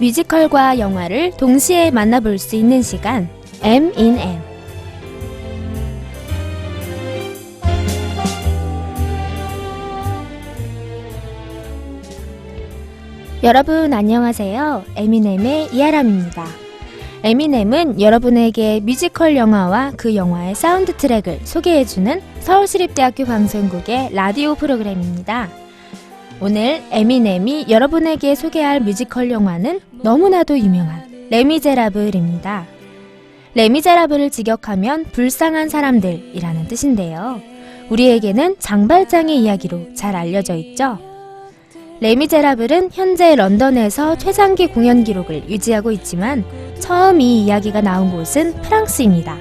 뮤지컬과 영화를 동시에 만나볼 수 있는 시간, M in M. 여러분 안녕하세요. 에미넴의 이아람입니다. 에미넴은 여러분에게 뮤지컬 영화와 그 영화의 사운드 트랙을 소개해주는 서울시립대학교 방송국의 라디오 프로그램입니다. 오늘 에미넴이 여러분에게 소개할 뮤지컬 영화는 너무나도 유명한 레미제라블입니다. 레미제라블을 직역하면 불쌍한 사람들이라는 뜻인데요. 우리에게는 장발장의 이야기로 잘 알려져 있죠. 레미제라블은 현재 런던에서 최장기 공연 기록을 유지하고 있지만 처음 이 이야기가 나온 곳은 프랑스입니다.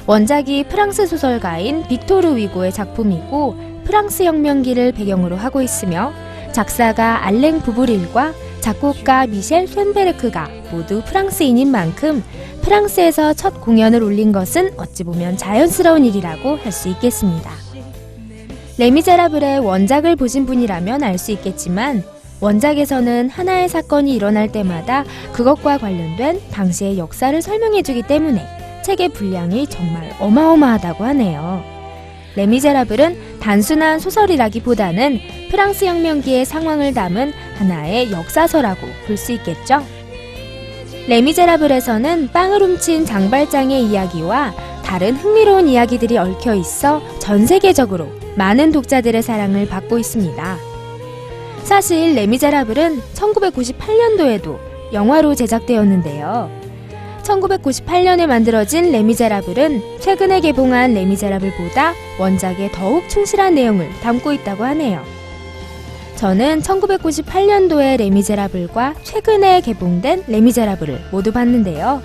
원작이 프랑스 소설가인 빅토르 위고의 작품이고 프랑스 혁명기를 배경으로 하고 있으며 작사가 알랭 부브릴과 작곡가 미셸 쇤베르크가 모두 프랑스인인 만큼 프랑스에서 첫 공연을 올린 것은 어찌 보면 자연스러운 일이라고 할 수 있겠습니다. 레미제라블의 원작을 보신 분이라면 알 수 있겠지만 원작에서는 하나의 사건이 일어날 때마다 그것과 관련된 당시의 역사를 설명해주기 때문에 책의 분량이 정말 어마어마하다고 하네요. 레미제라블은 단순한 소설이라기보다는 프랑스 혁명기의 상황을 담은 하나의 역사서라고 볼 수 있겠죠. 레미제라블에서는 빵을 훔친 장발장의 이야기와 다른 흥미로운 이야기들이 얽혀 있어 전 세계적으로 많은 독자들의 사랑을 받고 있습니다. 사실 레미제라블은 1998년도에도 영화로 제작되었는데요. 1998년에 만들어진 레미제라블은 최근에 개봉한 레미제라블보다 원작에 더욱 충실한 내용을 담고 있다고 하네요. 저는 1998년도의 레미제라블과 최근에 개봉된 레미제라블을 모두 봤는데요.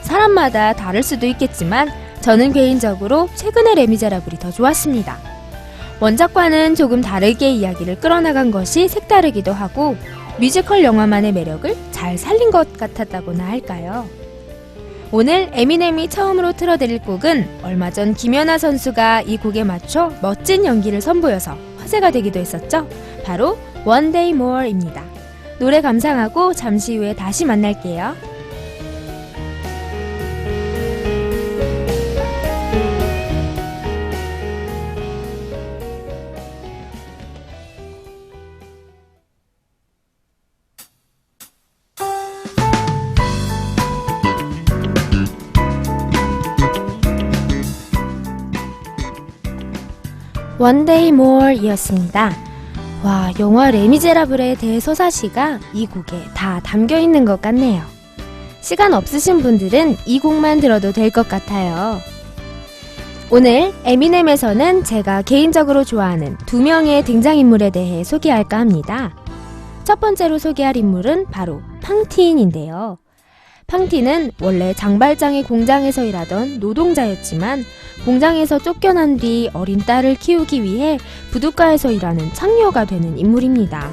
사람마다 다를 수도 있겠지만 저는 개인적으로 최근의 레미제라블이 더 좋았습니다. 원작과는 조금 다르게 이야기를 끌어나간 것이 색다르기도 하고 뮤지컬 영화만의 매력을 잘 살린 것 같았다고나 할까요? 오늘 에미넴이 처음으로 틀어드릴 곡은 얼마 전 김연아 선수가 이 곡에 맞춰 멋진 연기를 선보여서 화제가 되기도 했었죠. 바로 One Day More입니다. 노래 감상하고 잠시 후에 다시 만날게요. One Day More 이었습니다. 와, 영화 레미제라블의 대서사시가 이 곡에 다 담겨있는 것 같네요. 시간 없으신 분들은 이 곡만 들어도 될 것 같아요. 오늘 에미넴에서는 제가 개인적으로 좋아하는 두 명의 등장인물에 대해 소개할까 합니다. 첫 번째로 소개할 인물은 바로 팡틴인데요. 팡틴은 원래 장발장의 공장에서 일하던 노동자였지만 공장에서 쫓겨난 뒤 어린 딸을 키우기 위해 부둣가에서 일하는 창녀가 되는 인물입니다.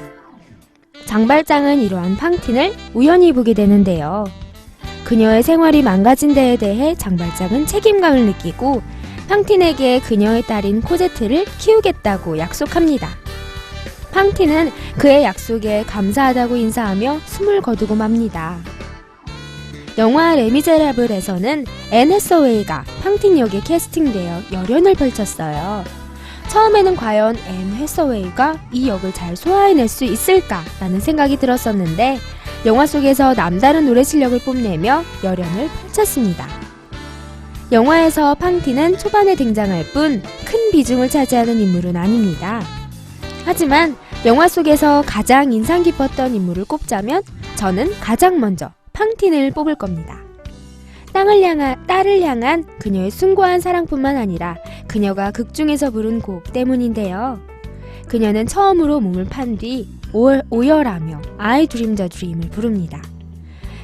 장발장은 이러한 팡틴을 우연히 보게 되는데요. 그녀의 생활이 망가진 데에 대해 장발장은 책임감을 느끼고 팡틴에게 그녀의 딸인 코제트를 키우겠다고 약속합니다. 팡틴은 그의 약속에 감사하다고 인사하며 숨을 거두고 맙니다. 영화 레미제라블에서는 앤 해서웨이가 팡틴 역에 캐스팅되어 열연을 펼쳤어요. 처음에는 과연 앤 해서웨이가 이 역을 잘 소화해낼 수 있을까라는 생각이 들었었는데 영화 속에서 남다른 노래 실력을 뽐내며 열연을 펼쳤습니다. 영화에서 팡틴은 초반에 등장할 뿐 큰 비중을 차지하는 인물은 아닙니다. 하지만 영화 속에서 가장 인상 깊었던 인물을 꼽자면 저는 가장 먼저 팡틴을 뽑을 겁니다. 딸을 향한 그녀의 숭고한 사랑뿐만 아니라 그녀가 극중에서 부른 곡 때문인데요. 그녀는 처음으로 몸을 판 뒤 오열하며 I Dream the Dream을 부릅니다.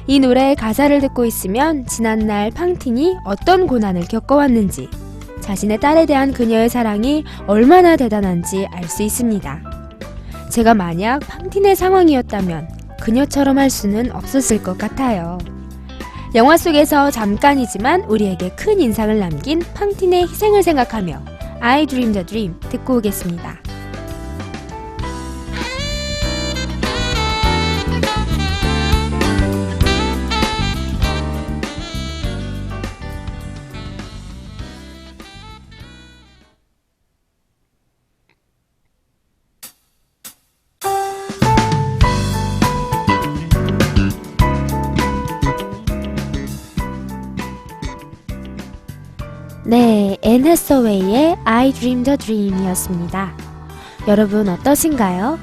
이 노래의 가사를 듣고 있으면 지난날 팡틴이 어떤 고난을 겪어왔는지 자신의 딸에 대한 그녀의 사랑이 얼마나 대단한지 알 수 있습니다. 제가 만약 팡틴의 상황이었다면 그녀처럼 할 수는 없었을 것 같아요. 영화 속에서 잠깐이지만 우리에게 큰 인상을 남긴 팡틴의 희생을 생각하며 I Dream the Dream 듣고 오겠습니다. 네, 앤 해서웨이의 I Dreamed a Dream이었습니다. 여러분 어떠신가요?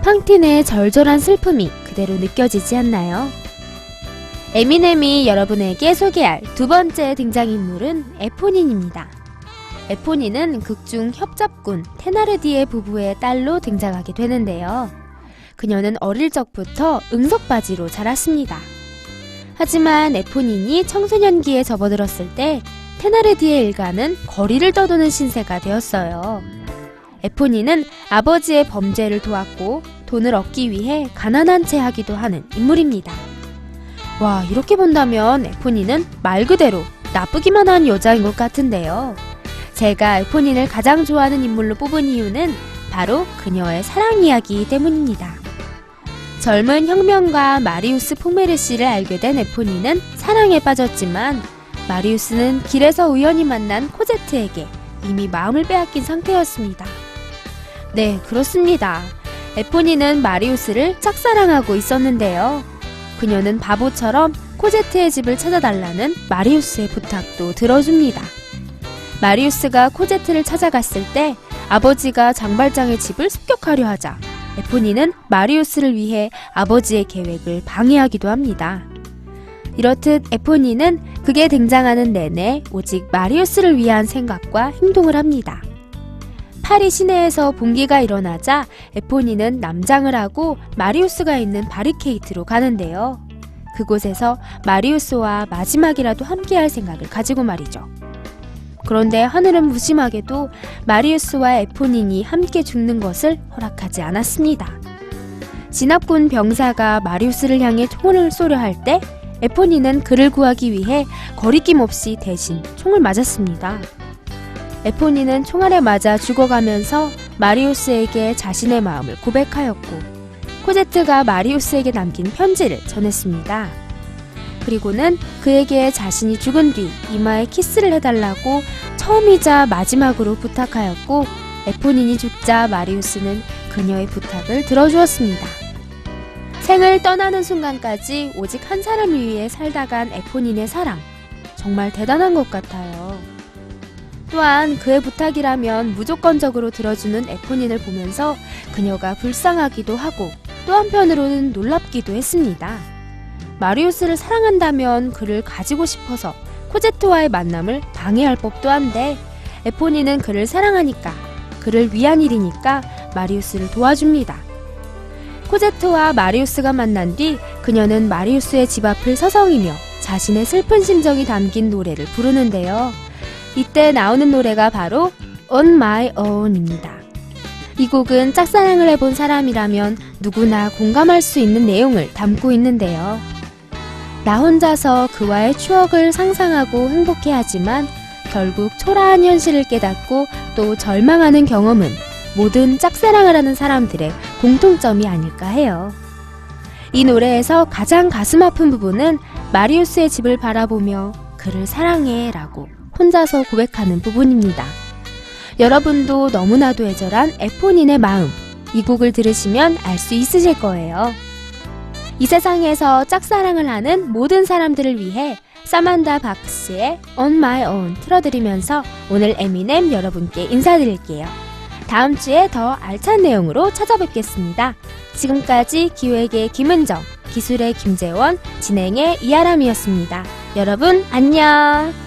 팡틴의 절절한 슬픔이 그대로 느껴지지 않나요? 에미넴이 여러분에게 소개할 두 번째 등장인물은 에포닌입니다. 에포닌은 극중 협잡꾼 테나르디에 부부의 딸로 등장하게 되는데요. 그녀는 어릴 적부터 응석바지로 자랐습니다. 하지만 에포닌이 청소년기에 접어들었을 때 테나르디의 일가는 거리를 떠도는 신세가 되었어요. 에포닌은 아버지의 범죄를 도왔고 돈을 얻기 위해 가난한 채 하기도 하는 인물입니다. 와, 이렇게 본다면 에포닌은 말 그대로 나쁘기만 한 여자인 것 같은데요. 제가 에포닌을 가장 좋아하는 인물로 뽑은 이유는 바로 그녀의 사랑 이야기 때문입니다. 젊은 혁명가 마리우스 포메르시를 알게 된 에포닌은 사랑에 빠졌지만 마리우스는 길에서 우연히 만난 코제트에게 이미 마음을 빼앗긴 상태였습니다. 네, 그렇습니다. 에포닌은 마리우스를 짝사랑하고 있었는데요. 그녀는 바보처럼 코제트의 집을 찾아달라는 마리우스의 부탁도 들어줍니다. 마리우스가 코제트를 찾아갔을 때 아버지가 장발장의 집을 습격하려 하자 에포닌은 마리우스를 위해 아버지의 계획을 방해하기도 합니다. 이렇듯 에포닌은 극에 등장하는 내내 오직 마리우스를 위한 생각과 행동을 합니다. 파리 시내에서 봉기가 일어나자 에포닌은 남장을 하고 마리우스가 있는 바리케이트로 가는데요. 그곳에서 마리우스와 마지막이라도 함께할 생각을 가지고 말이죠. 그런데 하늘은 무심하게도 마리우스와 에포닌이 함께 죽는 것을 허락하지 않았습니다. 진압군 병사가 마리우스를 향해 총을 쏘려 할 때 에포닌은 그를 구하기 위해 거리낌 없이 대신 총을 맞았습니다. 에포닌은 총알에 맞아 죽어가면서 마리우스에게 자신의 마음을 고백하였고 코제트가 마리우스에게 남긴 편지를 전했습니다. 그리고는 그에게 자신이 죽은 뒤 이마에 키스를 해달라고 처음이자 마지막으로 부탁하였고 에포닌이 죽자 마리우스는 그녀의 부탁을 들어주었습니다. 생을 떠나는 순간까지 오직 한 사람을 위해 살다 간 에포닌의 사랑, 정말 대단한 것 같아요. 또한 그의 부탁이라면 무조건적으로 들어주는 에포닌을 보면서 그녀가 불쌍하기도 하고 또 한편으로는 놀랍기도 했습니다. 마리우스를 사랑한다면 그를 가지고 싶어서 코제트와의 만남을 방해할 법도 한데 에포닌은 그를 사랑하니까, 그를 위한 일이니까 마리우스를 도와줍니다. 코제트와 마리우스가 만난 뒤 그녀는 마리우스의 집 앞을 서성이며 자신의 슬픈 심정이 담긴 노래를 부르는데요. 이때 나오는 노래가 바로 On My Own입니다. 이 곡은 짝사랑을 해본 사람이라면 누구나 공감할 수 있는 내용을 담고 있는데요. 나 혼자서 그와의 추억을 상상하고 행복해하지만 결국 초라한 현실을 깨닫고 또 절망하는 경험은 모든 짝사랑을 하는 사람들의 공통점이 아닐까 해요. 이 노래에서 가장 가슴 아픈 부분은 마리우스의 집을 바라보며 그를 사랑해 라고 혼자서 고백하는 부분입니다. 여러분도 너무나도 애절한 에포닌의 마음, 이 곡을 들으시면 알 수 있으실 거예요. 이 세상에서 짝사랑을 하는 모든 사람들을 위해 사만다 박스의 On My Own 틀어드리면서 오늘 에미넴 여러분께 인사드릴게요. 다음 주에 더 알찬 내용으로 찾아뵙겠습니다. 지금까지 기획의 김은정, 기술의 김재원, 진행의 이아람이었습니다. 여러분 안녕!